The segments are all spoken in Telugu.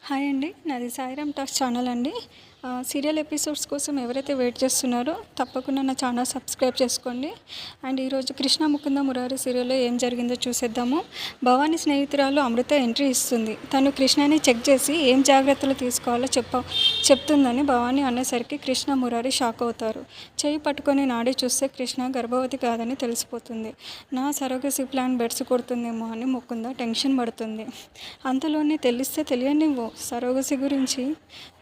హాయ్ అండి, నాది సాయిరామ్ టాక్స్ ఛానల్ అండి. సీరియల్ ఎపిసోడ్స్ కోసం ఎవరైతే వెయిట్ చేస్తున్నారో తప్పకుండా నా ఛానల్ సబ్స్క్రైబ్ చేసుకోండి. అండ్ ఈరోజు కృష్ణ ముకుంద మురారి సీరియల్లో ఏం జరిగిందో చూసేద్దాము. భవానీ స్నేహితురాలు అమృత ఎంట్రీ ఇస్తుంది. తను కృష్ణని చెక్ చేసి ఏం జాగ్రత్తలు తీసుకోవాలో చెప్తుందని భవానీ అనేసరికి కృష్ణ మురారి షాక్ అవుతారు. చేయి పట్టుకొని నాడి చూస్తే కృష్ణ గర్భవతి కాదని తెలిసిపోతుంది. నా సరోగసి ప్లాన్ బెడ్స్ కొడుతుందేమో అని ముకుంద టెన్షన్ పడుతుంది. అంతలోనే తెలియనివ్వు సరోగసి గురించి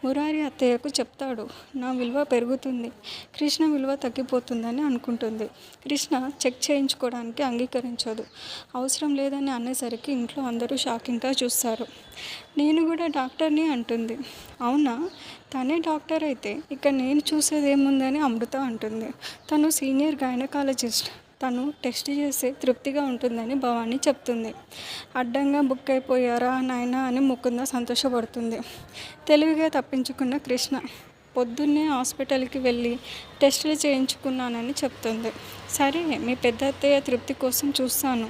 మురారి అత్తయ్యకు చెప్తాడు. నా విలువ పెరుగుతుంది, కృష్ణ విలువ తగ్గిపోతుందని అనుకుంటుంది. కృష్ణ చెక్ చేయించుకోవడానికి అంగీకరించదు. అవసరం లేదని అనేసరికి ఇంట్లో అందరూ షాకింగ్గా చూస్తారు. నేను కూడా డాక్టర్ని అంటుంది. అవునా, తనే డాక్టర్ అయితే ఇక నేను చూసేదేముందని అమృత అంటుంది. తను సీనియర్ గైనకాలజిస్ట్, తను టెస్ట్ చేస్తే తృప్తిగా ఉంటుందని భవానీ చెప్తుంది. అడ్డంగా బుక్ అయిపోయారా నాయనా అని ముకుంద సంతోషపడుతుంది. తెలివిగా తప్పించుకున్న కృష్ణ పొద్దున్నే హాస్పిటల్కి వెళ్ళి టెస్టులు చేయించుకున్నానని చెప్తుంది. సరే, మీ పెద్ద అత్తయ్య తృప్తి కోసం చూస్తాను,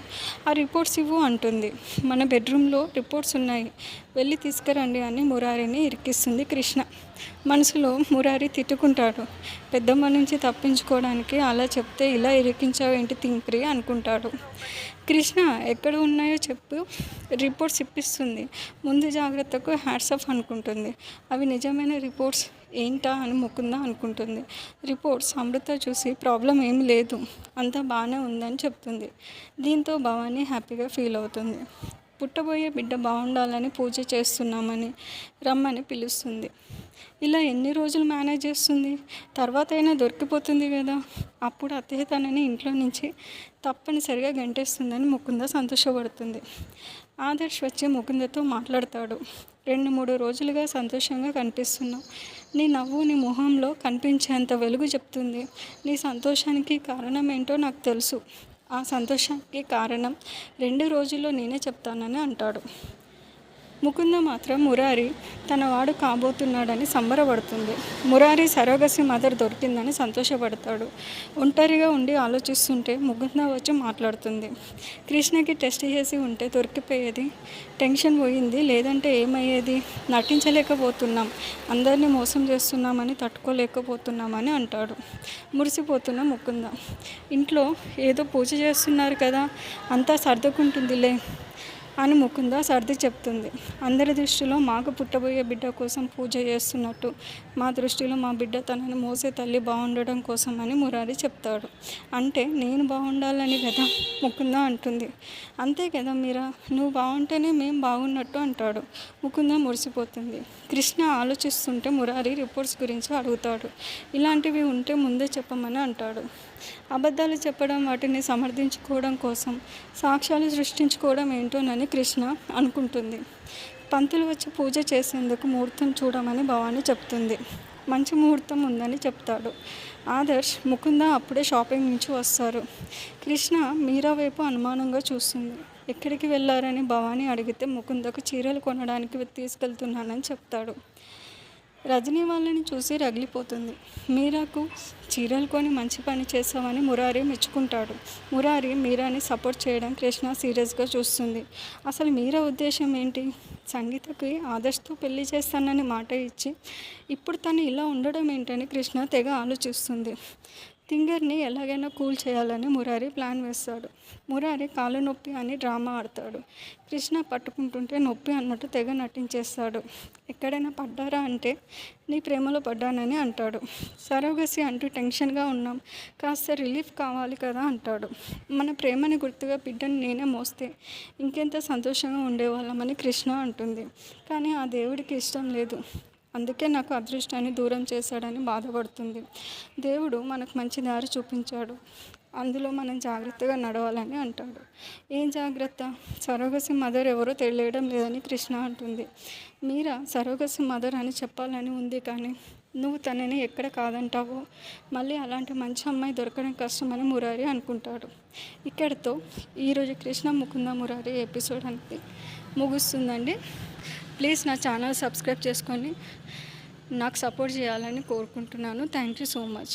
ఆ రిపోర్ట్స్ ఇవ్వు అంటుంది. మన బెడ్రూమ్లో రిపోర్ట్స్ ఉన్నాయి, వెళ్ళి తీసుకురండి అని మురారిని ఇరికిస్తుంది కృష్ణ. మనసులో మురారి తిట్టుకుంటాడు. పెద్దమ్మ నుంచి తప్పించుకోవడానికి అలా చెప్తే ఇలా ఇరికించావేంటి తింప్రి అనుకుంటాడు. కృష్ణ ఎక్కడ ఉన్నాయో చెప్పు, రిపోర్ట్స్ ఇప్పిస్తుంది. ముందు జాగ్రత్తకు హ్యాట్సాఫ్ అనుకుంటుంది. అవి నిజమైన రిపోర్ట్స్ ఏంటా అని ముకుంద అనుకుంటుంది. రిపోర్ట్స్ అమృత చూసి ప్రాబ్లం ఏం లేదు, అంతా బాగానే ఉందని చెప్తుంది. దీంతో భవానీ హ్యాపీగా ఫీల్ అవుతుంది. పుట్టబోయే బిడ్డ బాగుండాలని పూజ చేస్తున్నామని రమ్మని పిలుస్తుంది. ఇలా ఎన్ని రోజులు మేనేజ్ చేస్తుంది? తర్వాత అయినా దొరికిపోతుంది కదా. అప్పుడు అత్తయ్య తనని ఇంట్లో నుంచి తప్పనిసరిగా గంటేస్తుందని ముకుంద సంతోషపడుతుంది. ఆదర్శ్ వచ్చి ముకుందతో మాట్లాడతాడు. 2-3 రోజులుగా సంతోషంగా కనిపిస్తున్నావు. నీ నవ్వు నీ మొహంలో కనిపించేంత వెలుగు చెప్తుంది. నీ సంతోషానికి కారణం ఏంటో నాకు తెలుసు. ఆ సంతోషానికి కారణం 2 రోజుల్లో నేనే చెప్తానని అంటాడు. ముకుంద మాత్రం మురారి తన వాడు కాబోతున్నాడని సంబరపడుతుంది. మురారి సరోగసి మదర్ దొరికిందని సంతోషపడతాడు. ఒంటరిగా ఉండి ఆలోచిస్తుంటే ముకుంద వచ్చి మాట్లాడుతుంది. కృష్ణకి టెస్ట్ చేసి ఉంటే దొరికిపోయేది, టెన్షన్ పోయింది, లేదంటే ఏమయ్యేది? నటించలేకపోతున్నాం, అందరినీ మోసం చేస్తున్నామని తట్టుకోలేకపోతున్నామని అంటాడు. మురిసిపోతున్న ముకుంద, ఇంట్లో ఏదో పూజ చేస్తున్నారు కదా, అంతా సర్దుకుంటుందిలే అని ముకుంద సర్ది చెప్తుంది. అందరి దృష్టిలో మాకు పుట్టబోయే బిడ్డ కోసం పూజ చేస్తున్నట్టు, మా దృష్టిలో మా బిడ్డ తనని మోసే తల్లి బాగుండడం కోసం అని మురారి చెప్తాడు. అంటే నేను బాగుండాలని కదా ముకుంద అంటుంది. అంతే కదా మీరా, నువ్వు బాగుంటేనే మేము బాగున్నట్టు అంటాడు. ముకుంద మురిసిపోతుంది. కృష్ణ ఆలోచిస్తుంటే మురారి రిపోర్ట్స్ గురించి అడుగుతాడు. ఇలాంటివి ఉంటే ముందే చెప్పమని అంటాడు. అబద్ధాలు చెప్పడం, వాటిని సమర్థించుకోవడం కోసం సాక్ష్యాలు సృష్టించుకోవడం ఏంటోనని కృష్ణ అనుకుంటుంది. పంతులు వచ్చి పూజ చేసేందుకు ముహూర్తం చూడమని భవానీ చెప్తుంది. మంచి ముహూర్తం ఉందని చెప్తాడు. ఆదర్శ్ ముకుంద అప్పుడే షాపింగ్ నుంచి వస్తారు. కృష్ణ మీరా వైపు అనుమానంగా చూస్తుంది. ఎక్కడికి వెళ్ళారని భవానీ అడిగితే ముకుందకు చీరలు కొనడానికి తీసుకెళ్తున్నానని చెప్తాడు. రజనీ వాళ్ళని చూసి రగిలిపోతుంది. మీరాకు చీరలు కొని మంచి పని చేసామని మురారి మెచ్చుకుంటాడు. మురారి మీరాని సపోర్ట్ చేయడం కృష్ణ సీరియస్గా చూస్తుంది. అసలు మీరా ఉద్దేశం ఏంటి? సంగీతకి ఆదర్శ్తో పెళ్లి చేస్తానని మాట ఇచ్చి ఇప్పుడు తను ఇలా ఉండడం ఏంటని కృష్ణ తెగ ఆలోచిస్తుంది. తింగర్ని ఎలాగైనా కూల్ చేయాలని మురారి ప్లాన్ వేస్తాడు. మురారి కాలు నొప్పి అని డ్రామా ఆడతాడు. కృష్ణ పట్టుకుంటుంటే నొప్పి అన్నట్టు తెగ నటించేస్తాడు. ఎక్కడైనా పడ్డారా అంటే నీ ప్రేమలో పడ్డానని అంటాడు. సరోగసి అంటూ టెన్షన్గా ఉన్నాం, కాస్త రిలీఫ్ కావాలి కదా అంటాడు. మన ప్రేమని గుర్తుగా బిడ్డని నేనే మోస్తే ఇంకెంత సంతోషంగా ఉండేవాళ్ళమని కృష్ణ అంటుంది. కానీ ఆ దేవుడికి ఇష్టం లేదు, అందుకే నాకు అదృష్టాన్ని దూరం చేశాడని బాధపడుతుంది. దేవుడు మనకు మంచి దారి చూపించాడు, అందులో మనం జాగ్రత్తగా నడవాలని అంటాడు. ఏం జాగ్రత్త? సరోగసి మదర్ ఎవరో తెలియడం లేదని కృష్ణ అంటుంది. మీరా సరోగసి మదర్ అని చెప్పాలని ఉంది, కానీ నువ్వు తనని ఎక్కడ కాదంటావో, మళ్ళీ అలాంటి మంచి అమ్మాయి దొరకడం కష్టమని మురారి అనుకుంటాడు. ఇక్కడితో ఈరోజు కృష్ణ ముకుంద మురారి ఎపిసోడ్ అనేది ముగుస్తుందండి. ప్లీజ్ నా ఛానల్ సబ్స్క్రైబ్ చేసుకొని నాకు సపోర్ట్ చేయాలని కోరుకుంటున్నాను. Thank you so much.